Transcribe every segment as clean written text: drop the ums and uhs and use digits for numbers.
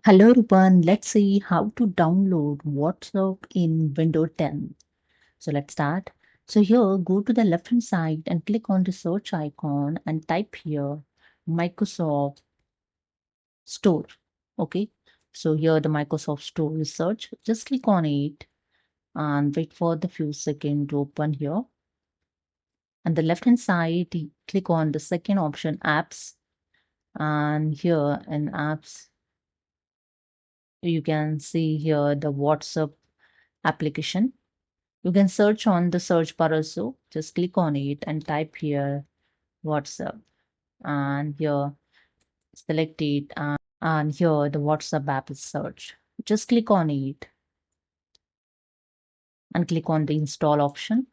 Hello everyone, let's see how to download WhatsApp in Windows 10. So let's start. So here, go to the left hand side and click on the search icon and type here Microsoft Store. Okay, so here the Microsoft Store is search. Just click on it and wait for the few seconds to open here. And the left hand side, click on the second option apps, and here in apps you can see here the WhatsApp application. You can search on the search bar also. Just click on it and type here WhatsApp. And here select it, and here the WhatsApp app is search. Just click on it and click on the install option.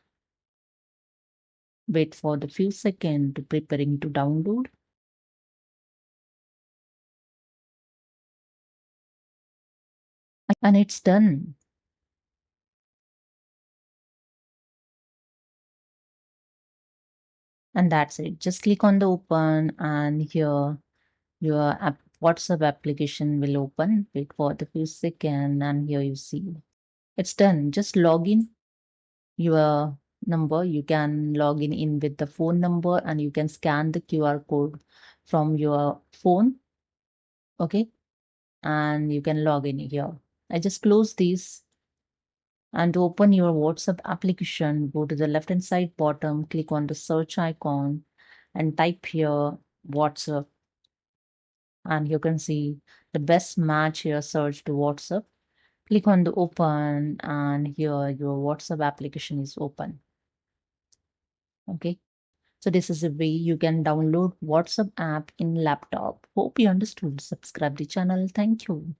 Wait for the few seconds to preparing to download. And it's done. And that's it. Just click on the open, and here your WhatsApp application will open. Wait for the few seconds, and here you see it's done. Just log in your number. You can log in with the phone number, and you can scan the QR code from your phone. Okay, and you can log in here. I just close this, and to open your WhatsApp application, go to the left hand side bottom, click on the search icon and type here WhatsApp, and you can see the best match here. Search to WhatsApp, click on the open, and here your WhatsApp application is open. Okay, so this is a way you can download WhatsApp app in laptop. Hope you understood. Subscribe the channel. Thank you.